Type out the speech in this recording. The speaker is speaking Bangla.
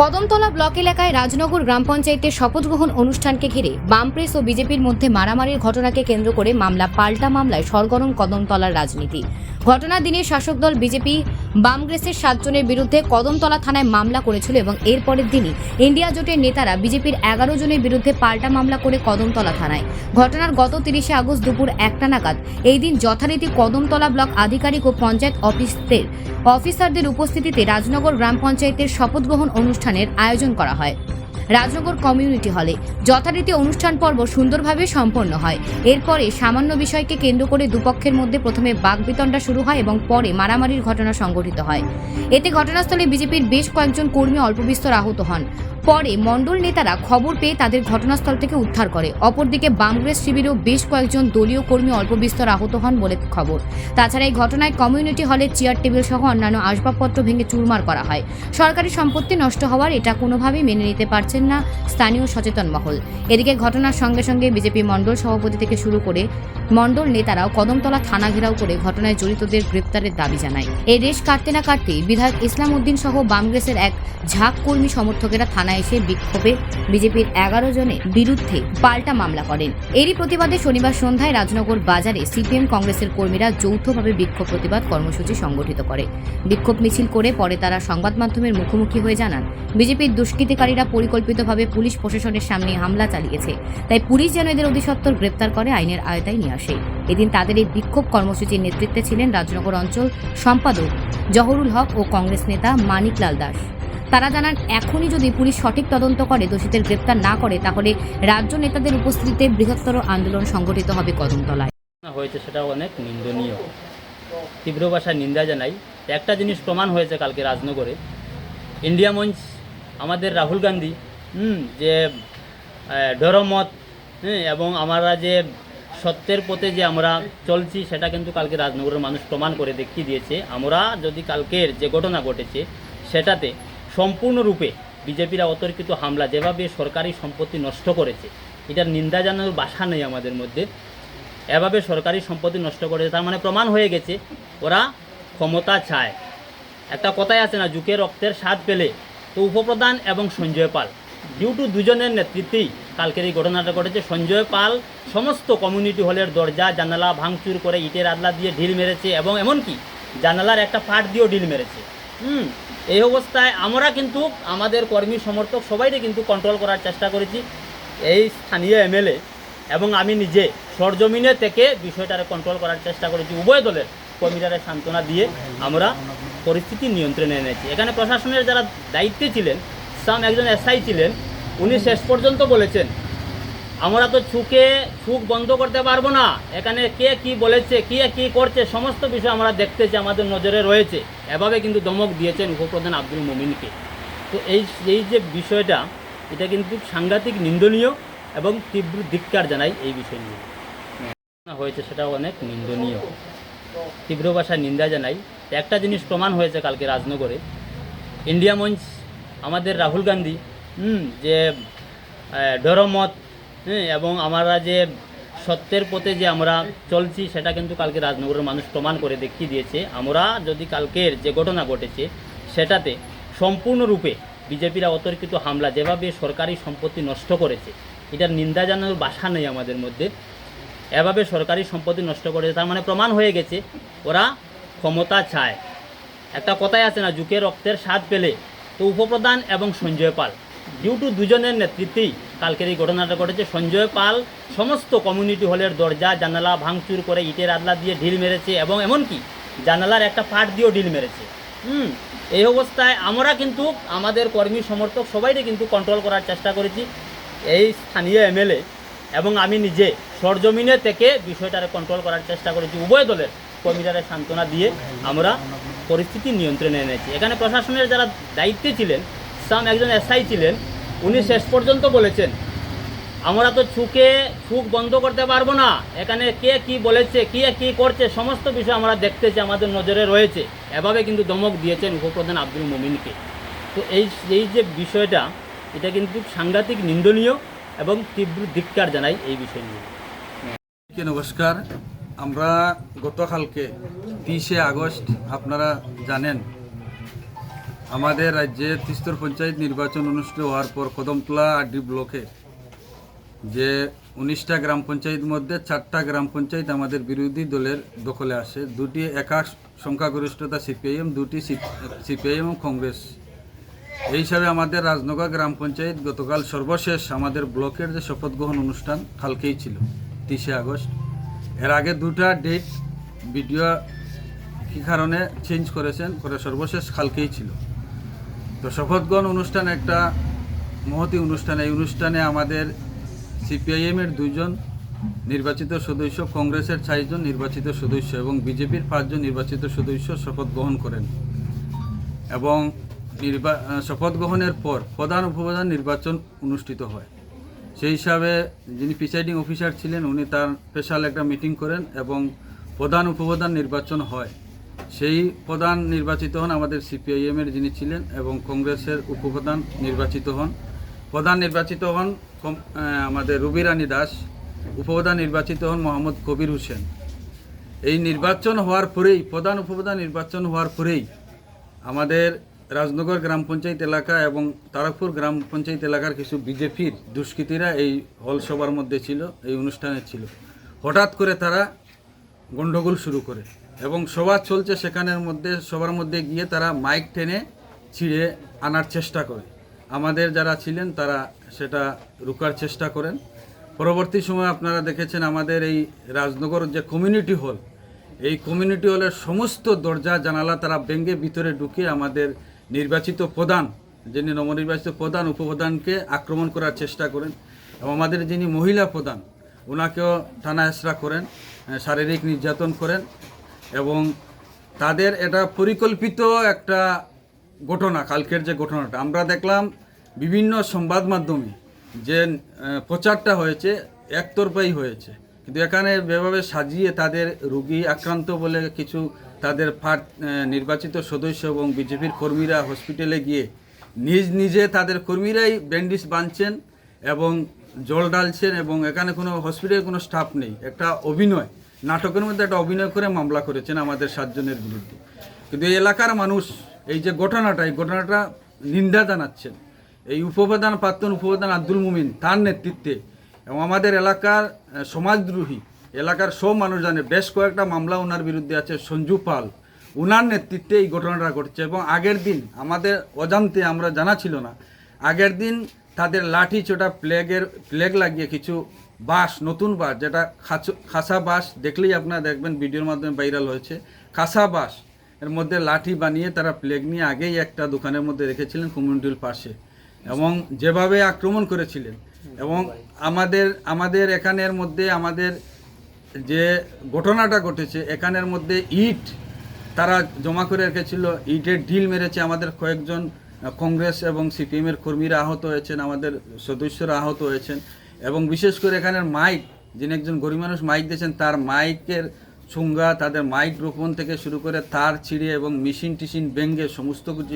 কদমতলা ব্লক এলাকায় রাজনগর গ্রাম পঞ্চায়েতের শপথ গ্রহণ অনুষ্ঠানকে ঘিরে বামপ্রেস ও বিজেপির মধ্যে মারামারির ঘটনাকে কেন্দ্র করে পাল্টা মামলায় সরগরম কদমতলার রাজনীতি। ঘটনার দিনে শাসক দল বিজেপি বামগ্রেসের 7 জনের বিরুদ্ধে কদমতলা থানায় মামলা করেছিল এবং এর পরের দিনই ইন্ডিয়া জোটের নেতারা বিজেপির 11 জনের বিরুদ্ধে পাল্টা মামলা করে কদমতলা থানায়। ঘটনার গত 30 আগস্ট দুপুর 1টা নাগাদ এই দিন যথারীতি কদমতলা ব্লক আধিকারিক ও পঞ্চায়েত অফিসারদের উপস্থিতিতে রাজনগর গ্রাম পঞ্চায়েতের শপথ গ্রহণ অনুষ্ঠানের আয়োজন করা হয় রাজনগর কমিউনিটি হলে। যথারীতি অনুষ্ঠান পর্ব সুন্দরভাবে সম্পন্ন হয়। এরপরে সামান্য বিষয়কে কেন্দ্র করে দুপক্ষের মধ্যে প্রথমে বাকবিতণ্ডা শুরু হয় এবং পরে মারামারির ঘটনা সংঘটিত হয়। এতে ঘটনাস্থলে বিজেপির বেশ কয়েকজন কর্মী অল্পবিস্তর আহত হন। পরে মণ্ডল নেতারা খবর পেয়ে তাদের ঘটনাস্থল থেকে উদ্ধার করে। অপরদিকে বামগ্রেস শিবিরেও বেশ কয়েকজন দলীয় কর্মী অল্পবিস্তর আহত হন বলে খবর। তাছাড়া এই ঘটনায় কমিউনিটি হলে চেয়ার টেবিল সহ অন্যান্য আসবাবপত্র ভেঙে চুরমার করা হয়। সরকারি সম্পত্তি নষ্ট হওয়ার এটা কোনোভাবেই মেনে নিতে পারছেন না স্থানীয় সচেতন মহল। এদিকে ঘটনার সঙ্গে সঙ্গে বিজেপি মণ্ডল সভাপতি থেকে শুরু করে মণ্ডল নেতারাও কদমতলা থানা ঘেরাও করে ঘটনায় জড়িতদের গ্রেপ্তারের দাবি জানায়। এই রেশ কাটতে না কাটতেই বিধায়ক ইসলাম উদ্দিন সহ বামগ্রেসের এক ঝাঁক কর্মী সমর্থকেরা থানায় এসে বিক্ষোভে বিজেপির 11 জনের বিরুদ্ধে পাল্টা মামলা করেন। এরই প্রতিবাদে শনিবার সন্ধ্যায় রাজনগর বাজারে সিপিএম কংগ্রেসের কর্মীরা যৌথভাবে বিক্ষোভ প্রতিবাদ কর্মসূচি সংগঠিত করে। বিক্ষোভ মিছিল করে পরে তারা সংবাদ মাধ্যমের মুখোমুখি হয়ে জানান, বিজেপির দুষ্কৃতিকারীরা পরিকল্পিতভাবে পুলিশ প্রশাসনের সামনে হামলা চালিয়েছে, তাই পুলিশ যেন এদের অধিসত্বর গ্রেপ্তার করে আইনের আয়তায় নিয়ে আসে। এদিন তাদের এই বিক্ষোভ কর্মসূচির নেতৃত্বে ছিলেন রাজনগর অঞ্চল সম্পাদক জহরুল হক ও কংগ্রেস নেতা মানিকলাল দাস। তারা জানান, এখনই যদি পুলিশ সঠিক তদন্ত করে দোষীদের গ্রেপ্তার না করে তাহলে রাজ্য নেতাদের উপস্থিতিতে বৃহত্তর আন্দোলন সংগঠিত হবে কদমতলায়। হয়েছে সেটা অনেক নিন্দনীয়, তীব্র ভাষায় নিন্দা জানাই। একটা জিনিস প্রমাণ হয়েছে কালকে রাজনগরে, ইন্ডিয়া মঞ্চ আমাদের রাহুল গান্ধী যে ডরমত এবং আমরা যে সত্যের পথে যে আমরা চলছি সেটা কিন্তু কালকে রাজনগরের মানুষ প্রমাণ করে দেখিয়ে দিয়েছে। আমরা যদি কালকের যে ঘটনা ঘটেছে সেটাতে সম্পূর্ণরূপে বিজেপিরা অতর্কিত হামলা যেভাবে সরকারি সম্পত্তি নষ্ট করেছে, এটার নিন্দা জানানোর ভাষা নেই আমাদের মধ্যে। এভাবে সরকারি সম্পত্তি নষ্ট করেছে তার মানে প্রমাণ হয়ে গেছে ওরা ক্ষমতা চায়। একটা কথাই আছে না, যুগে রক্তের স্বাদ পেলে, তো উপপ্রধান এবং সঞ্জয় পাল দুজনের নেতৃত্বেই কালকের এই ঘটনাটা ঘটেছে। সঞ্জয় পাল সমস্ত কমিউনিটি হলের দরজা জানালা ভাঙচুর করে ইটের আদলা দিয়ে ঢিল মেরেছে এবং এমনকি জানালার একটা পাট দিয়েও ঢিল মেরেছে। এই অবস্থায় আমরা কিন্তু আমাদের কর্মী সমর্থক সবাইকে কিন্তু কন্ট্রোল করার চেষ্টা করেছি। এই স্থানীয় এমএলএ এবং আমি নিজে সরজমিনে থেকে বিষয়টারে কন্ট্রোল করার চেষ্টা করেছি। উভয় দলের কর্মীরা সান্ত্বনা দিয়ে আমরা পরিস্থিতি নিয়ন্ত্রণে এনেছি। এখানে প্রশাসনের যারা দায়িত্বে ছিলেন, একজন এসআই ছিলেন, উনি শেষ পর্যন্ত বলেছেন আমরা তো চোখ বন্ধ করতে পারবো না, এখানে কে কি বলেছে, কে কি করছে সমস্ত বিষয় আমরা দেখতেছি, আমাদের নজরে রয়েছে। এভাবে কিন্তু ধমক দিয়েছেন উপপ্রধান আব্দুল মোমিনকে। তো এই যে বিষয়টা, এটা কিন্তু সাংঘাতিক নিন্দনীয় এবং তীব্র ধিক্কার জানাই এই বিষয় নিয়ে। হয়েছে সেটা অনেক নিন্দনীয়, তীব্র ভাষায় নিন্দা জানাই। একটা জিনিস প্রমাণ হয়েছে কালকে রাজনগরে, ইন্ডিয়া মঞ্চ আমাদের রাহুল গান্ধী যে ডরমত এবং আমরা যে সত্যের পথে যে আমরা চলছি সেটা কিন্তু কালকে রাজনগরের মানুষ প্রমাণ করে দেখিয়ে দিয়েছে। আমরা যদি কালকের যে ঘটনা ঘটেছে সেটাতে সম্পূর্ণরূপে বিজেপিরা অতর্কিত হামলা যেভাবে সরকারি সম্পত্তি নষ্ট করেছে, এটার নিন্দা জানানোর ভাষা নেই আমাদের মধ্যে। এভাবে সরকারি সম্পত্তি নষ্ট করেছে তার মানে প্রমাণ হয়ে গেছে ওরা ক্ষমতা চায়। একটা কথাই আছে না, যুগে রক্তের স্বাদ পেলে, তো উপপ্রধান এবং সঞ্জয় পাল দুজনের নেতৃত্বেই কালকের এই ঘটনাটা ঘটেছে। সঞ্জয় পাল সমস্ত কমিউনিটি হলের দরজা জানালা ভাঙচুর করে ইটের আদলা দিয়ে ঢিল মেরেছে এবং এমনকি জানালার একটা পাট দিয়েও ঢিল মেরেছে। এই অবস্থায় আমরা কিন্তু আমাদের কর্মী সমর্থক সবাইকে কিন্তু কন্ট্রোল করার চেষ্টা করেছি। এই স্থানীয় এমএলএ এবং আমি নিজে সরজমিনে থেকে বিষয়টারে কন্ট্রোল করার চেষ্টা করেছি। উভয় দলের কর্মীরা সান্ত্বনা দিয়ে আমরা পরিস্থিতি নিয়ন্ত্রণে এনেছি। এখানে প্রশাসনের যারা দায়িত্বে ছিলেন, একজন এসআই ছিলেন, উনি শেষ পর্যন্ত বলেছেন আমরা তো চোখ বন্ধ করতে পারবো না, এখানে কে কি বলেছে, কে কি করছে সমস্ত বিষয় আমরা দেখতেছি, আমাদের নজরে রয়েছে। এভাবে কিন্তু ধমক দিয়েছেন উপপ্রধান আব্দুল মোমিনকে। তো এই যে বিষয়টা, এটা কিন্তু সাংঘাতিক নিন্দনীয় এবং তীব্র ধিক্কার জানাই এই বিষয় নিয়ে। নমস্কার, আমরা গতকালকে 30 আগস্ট আপনারা জানেন আমাদের রাজ্যে 73 পঞ্চায়েত নির্বাচন অনুষ্ঠিত হওয়ার পর কদমতলা আড্ডি ব্লকে যে 19টা গ্রাম পঞ্চায়েতের মধ্যে 4টা গ্রাম পঞ্চায়েত আমাদের বিরোধী দলের দখলে আসে। দুটি একা সংখ্যাগরিষ্ঠতা সিপিআইএম, দুটি সিপিআইএম এবং কংগ্রেস। এই হিসাবে আমাদের রাজনগর গ্রাম পঞ্চায়েত গতকাল সর্বশেষ আমাদের ব্লকের যে শপথ গ্রহণ অনুষ্ঠান কালকেই ছিল 30শে আগস্ট। এর আগে দুটা ডেট ভিডিও কী কারণে চেঞ্জ করেছেন করে সর্বশেষ কালকেই ছিল। তো শপথ গ্রহণ অনুষ্ঠান একটা মহতী অনুষ্ঠান। এই অনুষ্ঠানে আমাদের সিপিআইএমের 2 জন নির্বাচিত সদস্য, কংগ্রেসের 4 জন নির্বাচিত সদস্য এবং বিজেপির 5 জন নির্বাচিত সদস্য শপথ গ্রহণ করেন এবং শপথ গ্রহণের পর প্রধান উপপ্রধান নির্বাচন অনুষ্ঠিত হয়। সেই হিসাবে যিনি প্রিসাইডিং অফিসার ছিলেন উনি তার স্পেশাল একটা মিটিং করেন এবং প্রধান উপপ্রধান নির্বাচন হয়। সেই প্রধান নির্বাচিত হন আমাদের সিপিআইএমের যিনি ছিলেন এবং কংগ্রেসের উপপ্রধান নির্বাচিত হন। প্রধান নির্বাচিত হন আমাদের রুবি রানী দাস, উপপ্রধান নির্বাচিত হন মোহাম্মদ কবির হোসেন। এই নির্বাচন হওয়ার পরেই, প্রধান উপপ্রধান নির্বাচন হওয়ার পরেই আমাদের রাজনগর গ্রাম পঞ্চায়েত এলাকা এবং তারাকপুর গ্রাম পঞ্চায়েত এলাকার কিছু বিজেপির দুষ্কৃতীরা এই হল সভার মধ্যে ছিল, এই অনুষ্ঠানে ছিল। হঠাৎ করে তারা গণ্ডগোল শুরু করে এবং সভা চলছে, সেখানের মধ্যে সবার মধ্যে গিয়ে তারা মাইক টেনে ছিঁড়ে আনার চেষ্টা করে। আমাদের যারা ছিলেন তারা সেটা রুকার চেষ্টা করেন। পরবর্তী সময় আপনারা দেখেছেন আমাদের এই রাজনগর যে কমিউনিটি হল, এই কমিউনিটি হলের সমস্ত দরজা জানালা তারা ভেঙে ভিতরে ঢুকে আমাদের নির্বাচিত প্রধান, যিনি নবনির্বাচিত প্রধান, উপপ্রধানকে আক্রমণ করার চেষ্টা করেন এবং আমাদের যিনি মহিলা প্রধান ওনাকেও থানা হেসরা করেন, শারীরিক নির্যাতন করেন এবং তাদের এটা পরিকল্পিত একটা ঘটনা। কালকের যে ঘটনাটা আমরা দেখলাম বিভিন্ন সংবাদ মাধ্যমে যে প্রচারটা হয়েছে একতরফাই হয়েছে, কিন্তু এখানে যেভাবে সাজিয়ে তাদের রোগী আক্রান্ত বলে কিছু তাদের নির্বাচিত সদস্য এবং বিজেপির কর্মীরা হসপিটালে গিয়ে নিজে তাদের কর্মীরাই ব্যান্ডেজ বাঁধছেন এবং জল ঢালছেন এবং এখানে কোনো হসপিটালে কোনো স্টাফ নেই। একটা অভিনয়, নাটকের মধ্যে একটা অভিনয় করে মামলা করেছেন আমাদের 7 জনের বিরুদ্ধে। কিন্তু এই এলাকার মানুষ এই যে ঘটনাটা, এই ঘটনাটা নিন্দা জানাচ্ছেন। এই উপপ্রধান, প্রাক্তন উপপ্রধান আব্দুল মুমিন তার নেতৃত্বে এবং আমাদের এলাকার সমাজদ্রোহী, এলাকার সব মানুষ জানে বেশ কয়েকটা মামলা ওনার বিরুদ্ধে আছে, সঞ্জু পাল, ওনার নেতৃত্বে এই ঘটনাটা ঘটছে। এবং আগের দিন আমাদের অজান্তে, আমরা জানা ছিল না, আগের দিন তাদের লাঠি চোটা প্লেগ লাগিয়ে কিছু বাঁশ, নতুন বাঁশ, যেটা খাসা বাঁশ, দেখলেই আপনারা দেখবেন ভিডিওর মাধ্যমে ভাইরাল হয়েছে, খাসা বাঁশ এর মধ্যে লাঠি বানিয়ে তারা প্লেগ নিয়ে আগেই একটা দোকানের মধ্যে রেখেছিলেন কমিউনিটির পাশে এবং যেভাবে আক্রমণ করেছিলেন। এবং আমাদের এখানের মধ্যে আমাদের যে ঘটনাটা ঘটেছে, এখানের মধ্যে ইট তারা জমা করে রেখেছিল, ইটের ঢিল মেরেছে। আমাদের কয়েকজন কংগ্রেস এবং সিপিএমের কর্মীরা আহত হয়েছেন, আমাদের সদস্যরা আহত হয়েছেন এবং বিশেষ করে এখানের মাইক, যিনি একজন গরিব মানুষ মাইক দিয়েছেন, তার মাইকের ঠুঙ্গা, তাদের মাইক রোপণ থেকে শুরু করে তার ছিঁড়ে এবং মেশিন টিশিন ভেঙে সমস্ত কিছু